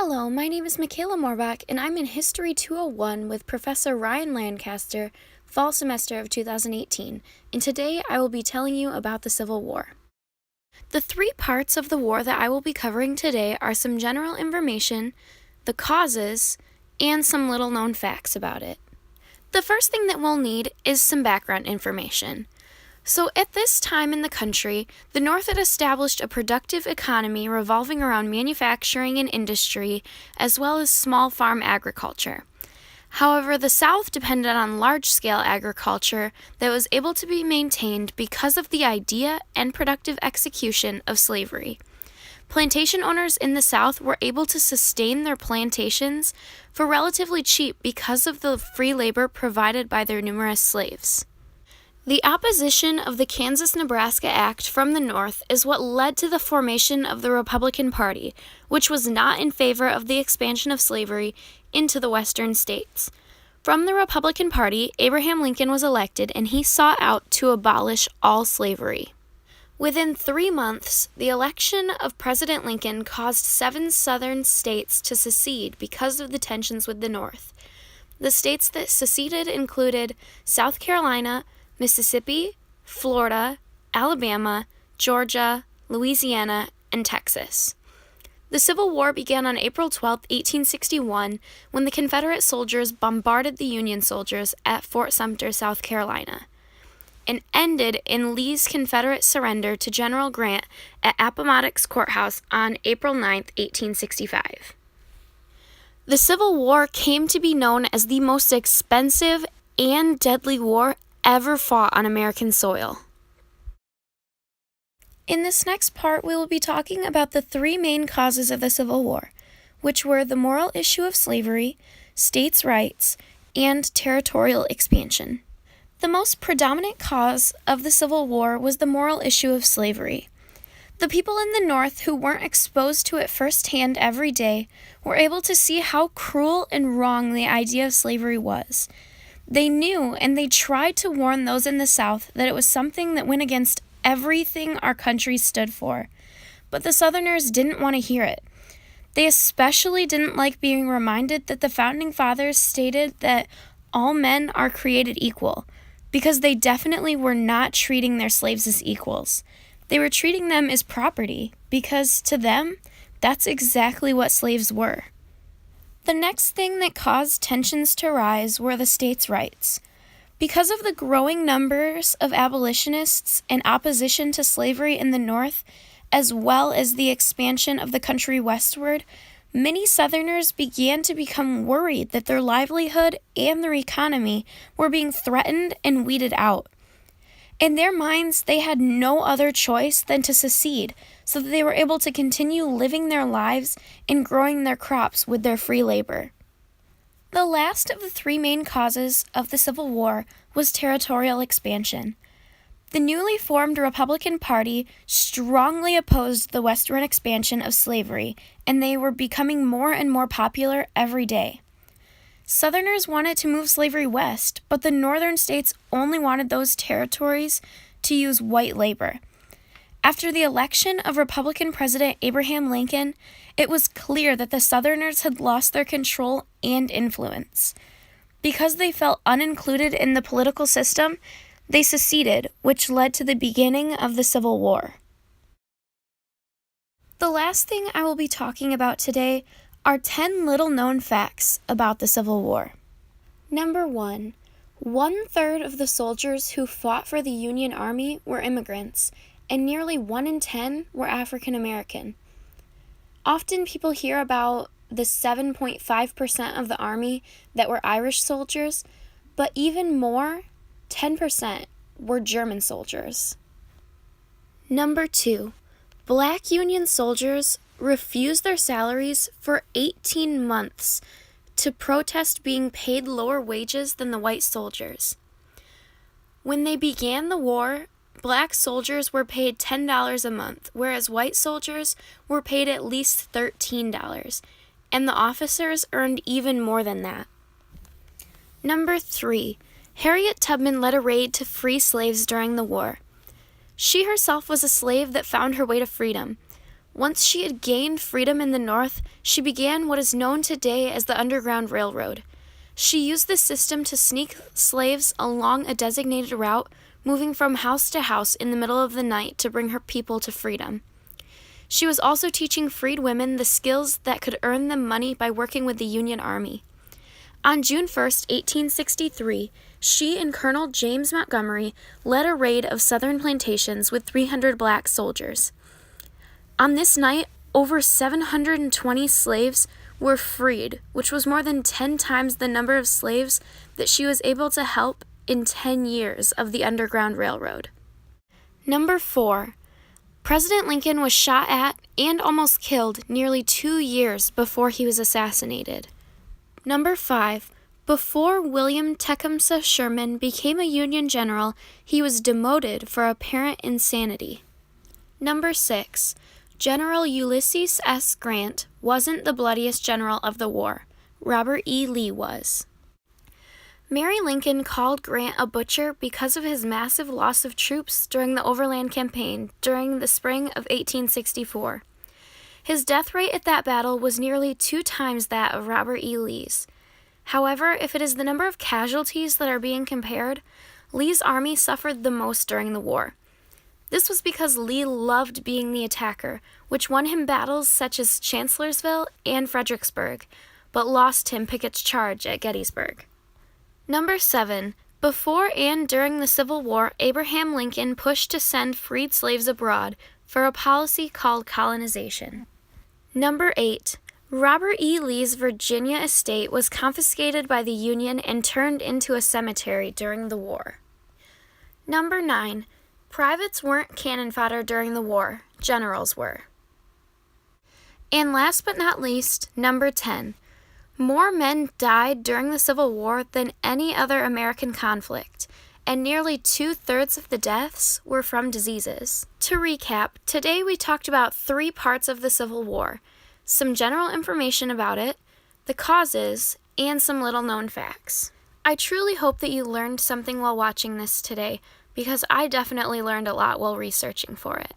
Hello, my name is Michaela Morbach, and I'm in History 201 with Professor Ryan Lancaster, fall semester of 2018, and today I will be telling you about the Civil War. The three parts of the war that I will be covering today are some general information, the causes, and some little-known facts about it. The first thing that we'll need is some background information. So at this time in the country, the North had established a productive economy revolving around manufacturing and industry, as well as small farm agriculture. However, the South depended on large-scale agriculture that was able to be maintained because of the idea and productive execution of slavery. Plantation owners in the South were able to sustain their plantations for relatively cheap because of the free labor provided by their numerous slaves. The opposition of the Kansas-Nebraska Act from the North is what led to the formation of the Republican Party, which was not in favor of the expansion of slavery into the western states. From the Republican Party, Abraham Lincoln was elected, and he sought out to abolish all slavery. Within 3 months, the election of President Lincoln caused 7 southern states to secede because of the tensions with the North. The states that seceded included South Carolina, Mississippi, Florida, Alabama, Georgia, Louisiana, and Texas. The Civil War began on April 12, 1861, when the Confederate soldiers bombarded the Union soldiers at Fort Sumter, South Carolina, and ended in Lee's Confederate surrender to General Grant at Appomattox Courthouse on April 9, 1865. The Civil War came to be known as the most expensive and deadly war ever fought on American soil. In this next part, we will be talking about the 3 main causes of the Civil War, which were the moral issue of slavery, states' rights, and territorial expansion. The most predominant cause of the Civil War was the moral issue of slavery. The people in the North who weren't exposed to it firsthand every day were able to see how cruel and wrong the idea of slavery was. They knew, and they tried to warn those in the South that it was something that went against everything our country stood for. But the Southerners didn't want to hear it. They especially didn't like being reminded that the Founding Fathers stated that all men are created equal, because they definitely were not treating their slaves as equals. They were treating them as property, because to them, that's exactly what slaves were. The next thing that caused tensions to rise were the states' rights. Because of the growing numbers of abolitionists and opposition to slavery in the North, as well as the expansion of the country westward, many Southerners began to become worried that their livelihood and their economy were being threatened and weeded out. In their minds, they had no other choice than to secede, so that they were able to continue living their lives and growing their crops with their free labor. The last of the 3 main causes of the Civil War was territorial expansion. The newly formed Republican Party strongly opposed the western expansion of slavery, and they were becoming more and more popular every day. Southerners wanted to move slavery west, but the northern states only wanted those territories to use white labor. After the election of Republican President Abraham Lincoln, it was clear that the Southerners had lost their control and influence. Because they felt unincluded in the political system, they seceded, which led to the beginning of the Civil War. The last thing I will be talking about today are 10 little-known facts about the Civil War. Number 1. 1/3 of the soldiers who fought for the Union Army were immigrants, and nearly 1 in 10 were African American. Often people hear about the 7.5% of the Army that were Irish soldiers, but even more, 10% were German soldiers. Number 2. Black Union soldiers refused their salaries for 18 months to protest being paid lower wages than the white soldiers. When they began the war, black soldiers were paid $10 a month, whereas white soldiers were paid at least $13, and the officers earned even more than that. Number 3. Harriet Tubman led a raid to free slaves during the war. She herself was a slave that found her way to freedom. Once she had gained freedom in the North, she began what is known today as the Underground Railroad. She used this system to sneak slaves along a designated route, moving from house to house in the middle of the night to bring her people to freedom. She was also teaching freed women the skills that could earn them money by working with the Union Army. On June 1, 1863, she and Colonel James Montgomery led a raid of Southern plantations with 300 black soldiers. On this night, over 720 slaves were freed, which was more than 10 times the number of slaves that she was able to help in 10 years of the Underground Railroad. Number 4. President Lincoln was shot at and almost killed nearly 2 years before he was assassinated. Number 5. Before William Tecumseh Sherman became a Union general, he was demoted for apparent insanity. Number 6. General Ulysses S. Grant wasn't the bloodiest general of the war. Robert E. Lee was. Mary Lincoln called Grant a butcher because of his massive loss of troops during the Overland Campaign during the spring of 1864. His death rate at that battle was nearly 2 times that of Robert E. Lee's. However, if it is the number of casualties that are being compared, Lee's army suffered the most during the war. This was because Lee loved being the attacker, which won him battles such as Chancellorsville and Fredericksburg, but lost him Pickett's charge at Gettysburg. Number 7. Before and during the Civil War, Abraham Lincoln pushed to send freed slaves abroad for a policy called colonization. Number 8. Robert E. Lee's Virginia estate was confiscated by the Union and turned into a cemetery during the war. Number 9. Privates weren't cannon fodder during the war, generals were. And last but not least, number 10. More men died during the Civil War than any other American conflict, and nearly 2/3 of the deaths were from diseases. To recap, today we talked about 3 parts of the Civil War, some general information about it, the causes, and some little-known facts. I truly hope that you learned something while watching this today, because I definitely learned a lot while researching for it.